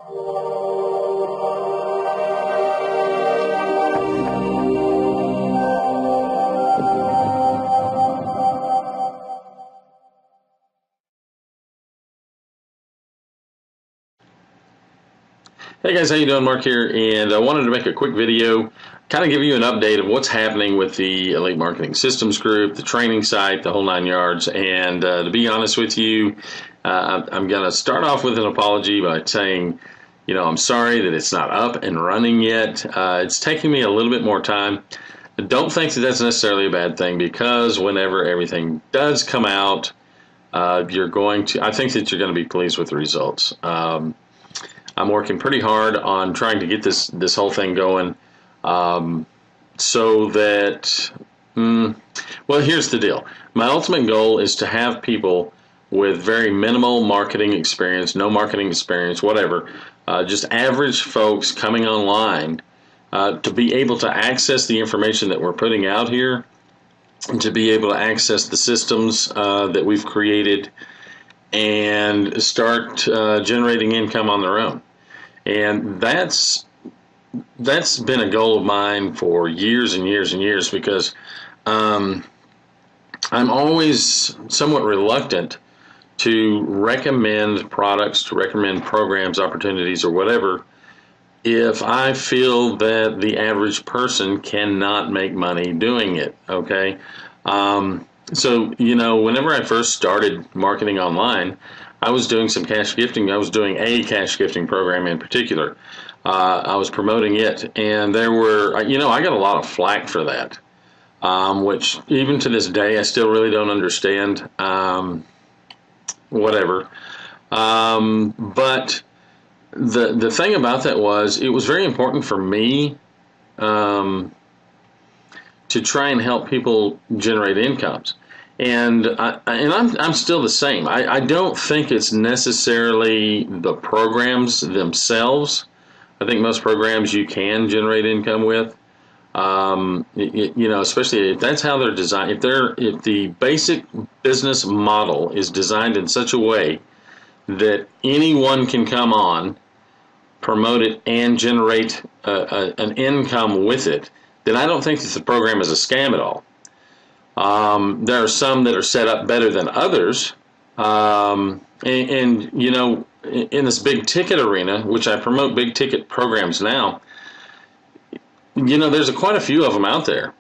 Hey guys, how you doing? Mark here, and I wanted to make a quick video, kind of give you an update of what's happening with the Elite Marketing Systems Group, the training site, the whole nine yards. And to be honest with you, I'm going to start off with an apology by saying, I'm sorry that it's not up and running yet. It's taking me a little bit more time. Don't think that that's necessarily a bad thing, because whenever everything does come out, I think that you're going to be pleased with the results. I'm working pretty hard on trying to get this whole thing going, so that, well, here's the deal. My ultimate goal is to have people with very minimal marketing experience, no marketing experience, whatever, just average folks coming online, to be able to access the information that we're putting out here, and to be able to access the systems that we've created, and start generating income on their own. And that's been a goal of mine for years and years and years, because I'm always somewhat reluctant to recommend products, to recommend programs, opportunities, or whatever, if I feel that the average person cannot make money doing it, okay? So, whenever I first started marketing online, I was doing some cash gifting. I was doing a cash gifting program in particular. I was promoting it, and there were, I got a lot of flack for that, which even to this day I still really don't understand. Whatever. But the thing about that was, it was very important for me to try and help people generate incomes. And I'm still the same. I don't think it's necessarily the programs themselves. I think most programs you can generate income with. Especially if that's how they're designed. If the basic business model is designed in such a way that anyone can come on, promote it, and generate an income with it, then I don't think that the program is a scam at all. There are some that are set up better than others. In this big ticket arena, which I promote big ticket programs now, there's quite a few of them out there.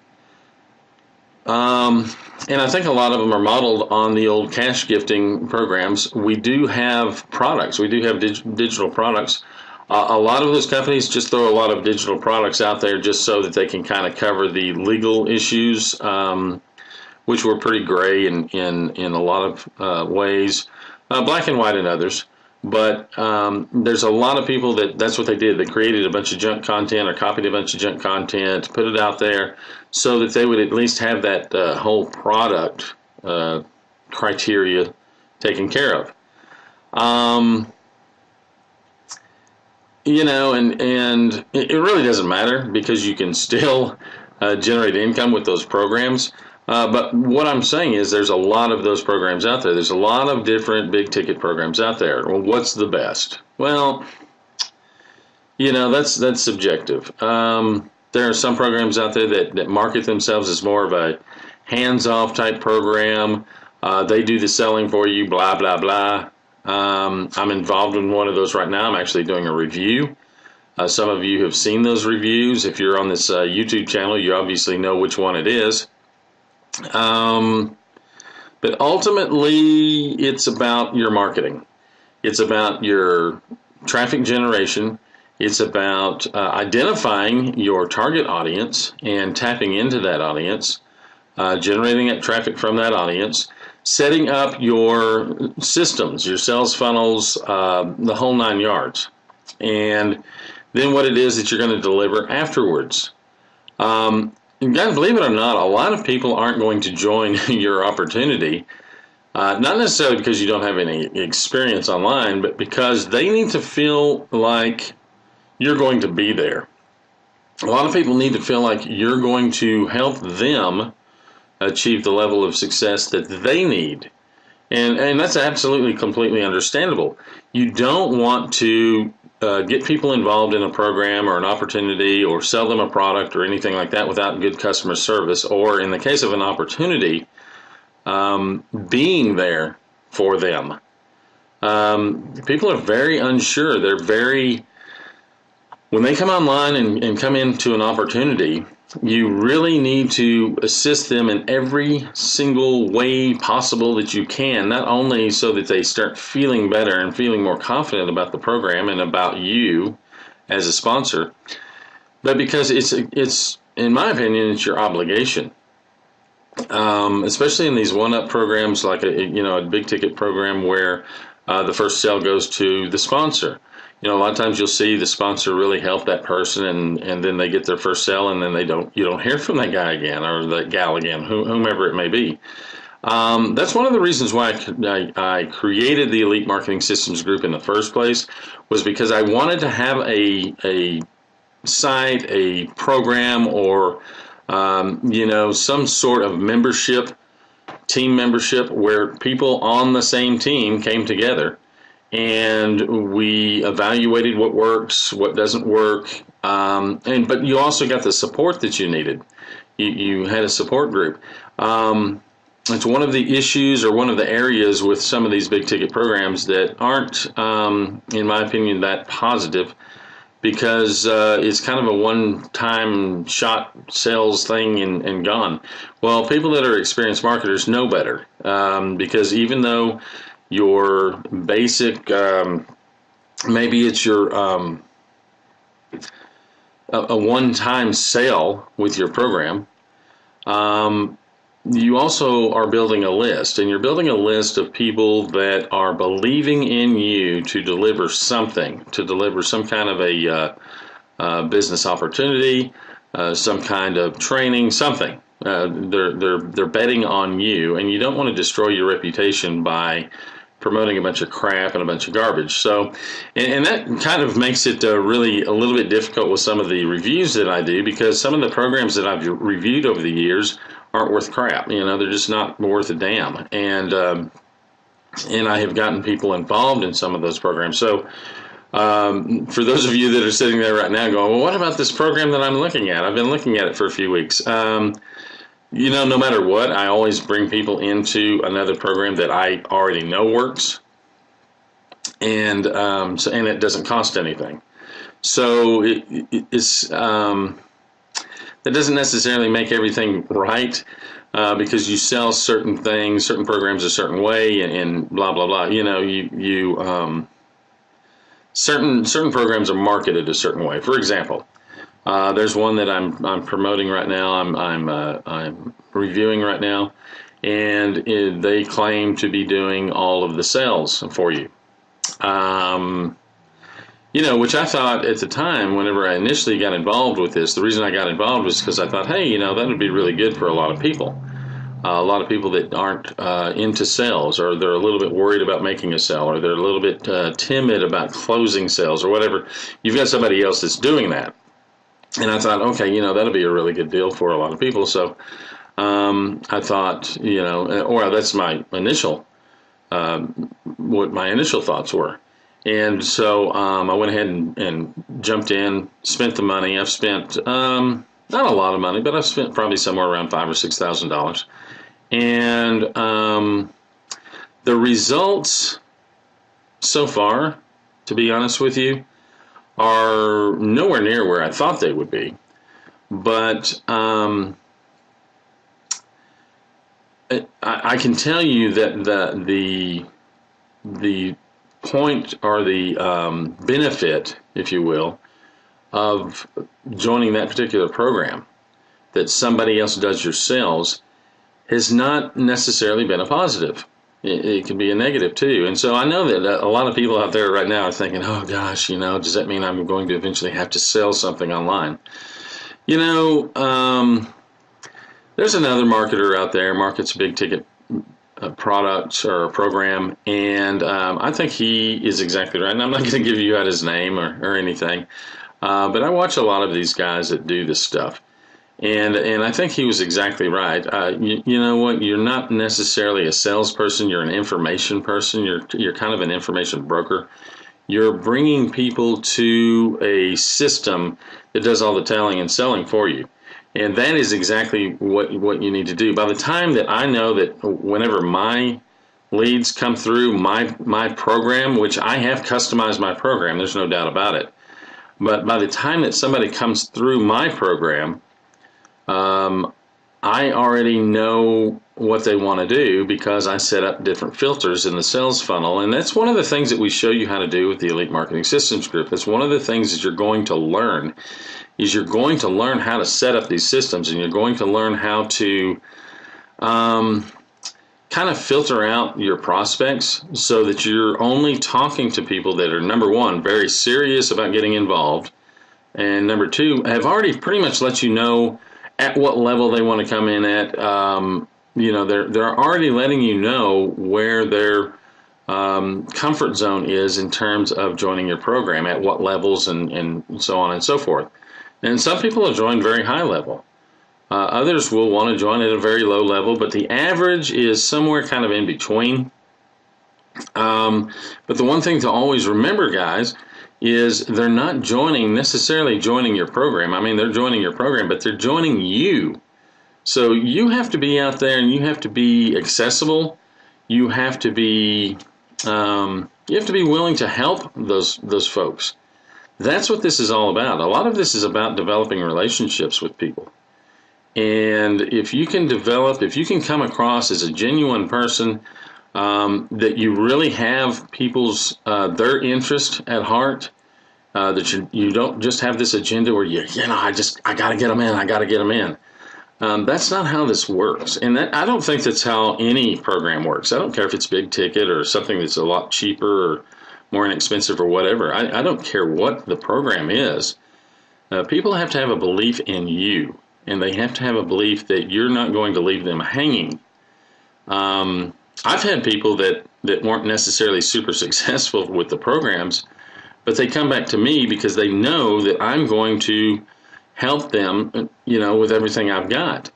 And I think a lot of them are modeled on the old cash gifting programs. We do have products. We do have digital products. A lot of those companies just throw a lot of digital products out there just so that they can kind of cover the legal issues, which were pretty gray in a lot of ways, black and white in others. But there's a lot of people that's what they did. They created a bunch of junk content, or copied a bunch of junk content, put it out there so that they would at least have that whole product criteria taken care of. And it really doesn't matter, because you can still generate income with those programs. But what I'm saying is, there's a lot of those programs out there. There's a lot of different big ticket programs out there. Well, what's the best? Well, that's subjective. There are some programs out there that market themselves as more of a hands-off type program. They do the selling for you, blah, blah, blah. I'm involved in one of those right now. I'm actually doing a review. Some of you have seen those reviews. If you're on this YouTube channel, you obviously know which one it is. But ultimately, it's about your marketing. It's about your traffic generation. It's about identifying your target audience and tapping into that audience, generating that traffic from that audience, setting up your systems, your sales funnels, the whole nine yards, and then what it is that you're going to deliver afterwards. And guys, believe it or not, a lot of people aren't going to join your opportunity, not necessarily because you don't have any experience online, but because they need to feel like you're going to be there. A lot of people need to feel like you're going to help them achieve the level of success that they need. And that's absolutely, completely understandable. You don't want to get people involved in a program or an opportunity or sell them a product or anything like that without good customer service, or in the case of an opportunity, being there for them. People are very unsure. When they come online and come into an opportunity, you really need to assist them in every single way possible that you can, not only so that they start feeling better and feeling more confident about the program and about you as a sponsor, but because it's in my opinion, it's your obligation. Especially in these one-up programs, like a big ticket program where the first sale goes to the sponsor. A lot of times you'll see the sponsor really help that person, and then they get their first sale, and then you don't hear from that guy again or that gal again, whomever it may be. That's one of the reasons why I created the Elite Marketing Systems Group in the first place, was because I wanted to have a site, a program, or some sort of team membership where people on the same team came together and we evaluated what works, what doesn't work, but you also got the support that you needed. You had a support group. It's one of the issues or one of the areas with some of these big ticket programs that aren't, in my opinion, that positive, because it's kind of a one-time shot sales thing and gone. Well, people that are experienced marketers know better, because even though your basic, maybe it's your a one-time sale with your program, you also are building a list, and you're building a list of people that are believing in you to deliver something, to deliver some kind of a business opportunity, some kind of training, something. They're betting on you, and you don't want to destroy your reputation by promoting a bunch of crap and a bunch of garbage. So, and that kind of makes it really a little bit difficult with some of the reviews that I do, because some of the programs that I've reviewed over the years aren't worth crap. They're just not worth a damn. And I have gotten people involved in some of those programs. So for those of you that are sitting there right now going, well, what about this program that I'm looking at? I've been looking at it for a few weeks. No matter what, I always bring people into another program that I already know works, and it doesn't cost anything. So it's that doesn't necessarily make everything right, because you sell certain things, certain programs a certain way, and blah blah blah. Certain programs are marketed a certain way. For example, there's one that I'm promoting right now. I'm reviewing right now, and they claim to be doing all of the sales for you. Which I thought at the time, whenever I initially got involved with this, the reason I got involved was because I thought, hey, that would be really good for a lot of people. A lot of people that aren't into sales, or they're a little bit worried about making a sale, or they're a little bit timid about closing sales, or whatever. You've got somebody else that's doing that. And I thought, okay, that'll be a really good deal for a lot of people. So I thought, or that's my initial, what my initial thoughts were. And so I went ahead and jumped in, spent the money. I've spent not a lot of money, but I've spent probably somewhere around $5,000 or $6,000. And the results so far, to be honest with you, are nowhere near where I thought they would be. But I can tell you that the point, or the benefit, if you will, of joining that particular program, that somebody else does your sales, has not necessarily been a positive. It can be a negative too. And so I know that a lot of people out there right now are thinking, oh gosh, does that mean I'm going to eventually have to sell something online? There's another marketer out there, markets big ticket products or a program, and I think he is exactly right. And I'm not going to give you out his name or anything, but I watch a lot of these guys that do this stuff. And I think he was exactly right. You know what? You're not necessarily a salesperson. You're an information person. You're kind of an information broker. You're bringing people to a system that does all the telling and selling for you. And that is exactly what you need to do. By the time that I know that whenever my leads come through my program, which I have customized my program, there's no doubt about it. But by the time that somebody comes through my program, I already know what they want to do because I set up different filters in the sales funnel. And that's one of the things that we show you how to do with the Elite Marketing Systems Group. That's one of the things that you're going to learn is you're going to learn how to set up these systems, and you're going to learn how to kind of filter out your prospects so that you're only talking to people that are, number one, very serious about getting involved, and number two, have already pretty much let you know at what level they want to come in at. They're already letting you know where their comfort zone is in terms of joining your program, at what levels, and so on and so forth. And some people will join very high level. Others will want to join at a very low level, but the average is somewhere kind of in between. But the one thing to always remember, guys, is they're not necessarily joining your program. I mean, they're joining your program, but they're joining you. So you have to be out there and you have to be accessible. You have to be willing to help those folks. That's what this is all about. A lot of this is about developing relationships with people. And if you can come across as a genuine person, that you really have people's their interest at heart, that you don't just have this agenda where I got to get them in. That's not how this works, and I don't think that's how any program works. I don't care if it's big ticket or something that's a lot cheaper or more inexpensive or whatever. I don't care what the program is. People have to have a belief in you, and they have to have a belief that you're not going to leave them hanging. I've had people that weren't necessarily super successful with the programs, but they come back to me because they know that I'm going to help them, with everything I've got.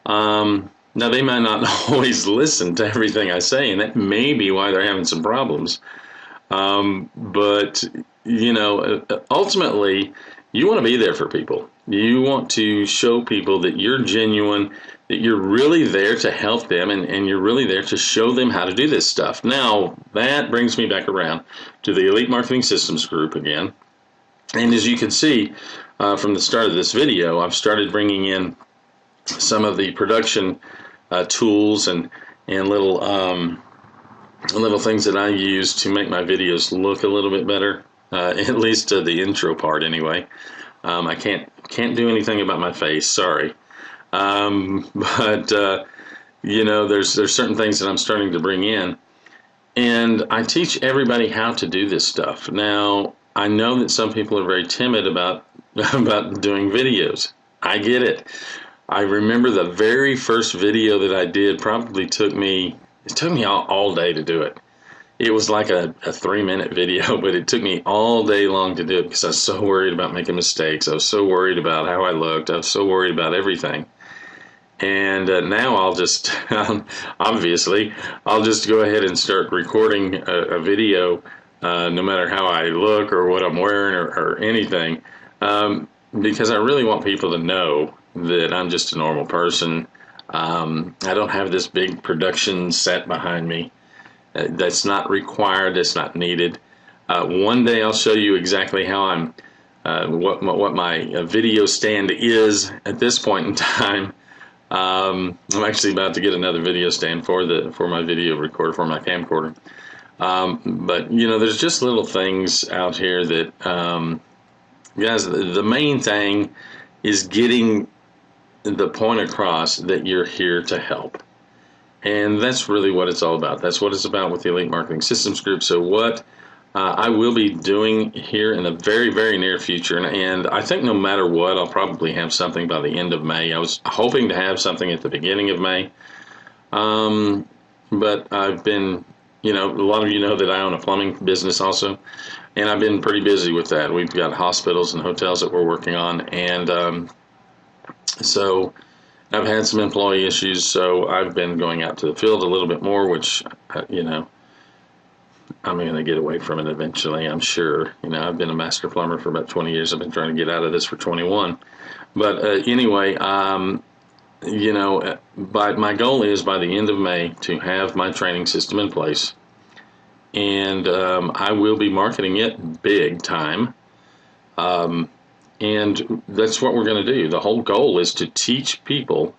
Now, they might not always listen to everything I say, and that may be why they're having some problems. But ultimately, you want to be there for people. You want to show people that you're genuine, that you're really there to help them, and you're really there to show them how to do this stuff. Now, that brings me back around to the Elite Marketing Systems Group again. And as you can see from the start of this video, I've started bringing in some of the production tools and little things that I use to make my videos look a little bit better, at least the intro part anyway. I can't do anything about my face, sorry. But there's certain things that I'm starting to bring in, and I teach everybody how to do this stuff. Now, I know that some people are very timid about doing videos. I get it. I remember the very first video that I did probably took me all day to do it. It was like a 3-minute video, but it took me all day long to do it because I was so worried about making mistakes. I was so worried about how I looked. I was so worried about everything. And now I'll just, obviously, I'll just go ahead and start recording a video, no matter how I look or what I'm wearing or anything, because I really want people to know that I'm just a normal person. I don't have this big production set behind me. That's not required. That's not needed. One day I'll show you exactly how I'm, what my video stand is at this point in time. I'm actually about to get another video stand for my video recorder, for my camcorder. But there's just little things out here that, guys, the main thing is getting the point across that you're here to help. And that's really what it's all about. That's what it's about with the Elite Marketing Systems Group. So what I will be doing here in the very, very near future, and I think no matter what, I'll probably have something by the end of May. I was hoping to have something at the beginning of May. But I've been, a lot of you know that I own a plumbing business also, and I've been pretty busy with that. We've got hospitals and hotels that we're working on, and so I've had some employee issues, so I've been going out to the field a little bit more, which, I'm going to get away from it eventually, I'm sure. You know, I've been a master plumber for about 20 years. I've been trying to get out of this for 21. But anyway, you know, my goal is by the end of May to have my training system in place. And I will be marketing it big time. And that's what we're going to do. The whole goal is to teach people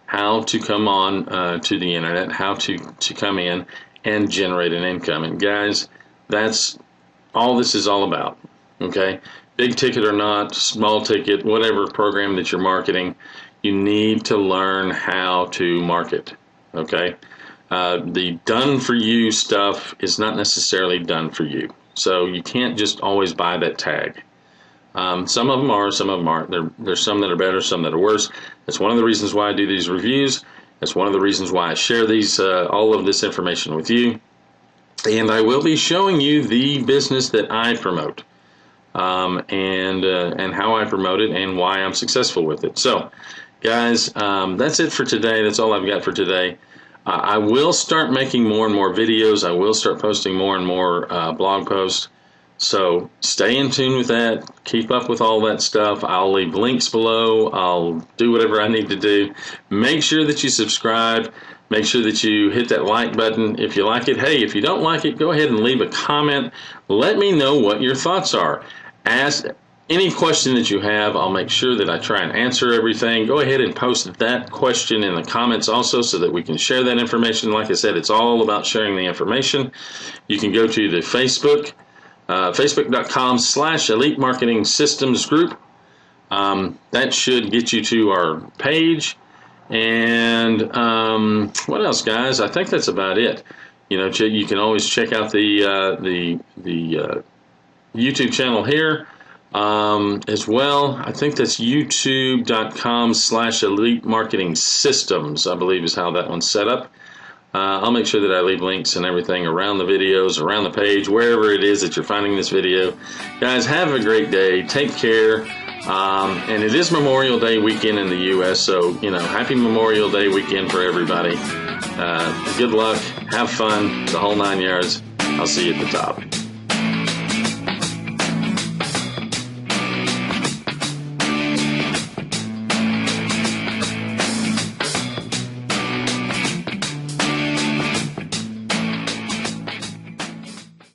how to come on to the internet, how to come in and generate an income. And guys, that's all this is all about. Okay, big ticket or not, small ticket, whatever program that you're marketing, you need to learn how to market. Okay, the done for you stuff is not necessarily done for you, so you can't just always buy that tag. Some of them are, some of them aren't. There's some that are better, some that are worse. That's one of the reasons why I do these reviews. That's one of the reasons why I share these all of this information with you. And I will be showing you the business that I promote, and how I promote it and why I'm successful with it. So, guys, that's it for today. That's all I've got for today. I will start making more and more videos. I will start posting more and more blog posts. So stay in tune with that. Keep up with all that stuff. I'll leave links below. I'll do whatever I need to do. Make sure that you subscribe. Make sure that you hit that like button if you like it. Hey, if you don't like it, go ahead and leave a comment. Let me know what your thoughts are. Ask any question that you have. I'll make sure that I try and answer everything. Go ahead and post that question in the comments also so that we can share that information. Like I said, it's all about sharing the information. You can go to the Facebook. Facebook.com/Elite Marketing Systems Group. That should get you to our page. And what else, guys? I think that's about it. You know, you can always check out the YouTube channel here as well. I think that's YouTube.com/Elite Marketing Systems, I believe is how that one's set up. I'll make sure that I leave links and everything around the videos, around the page, wherever it is that you're finding this video. Guys, have a great day. Take care. And it is Memorial Day weekend in the U.S., so, you know, happy Memorial Day weekend for everybody. Good luck. Have fun. The whole 9 yards. I'll see you at the top.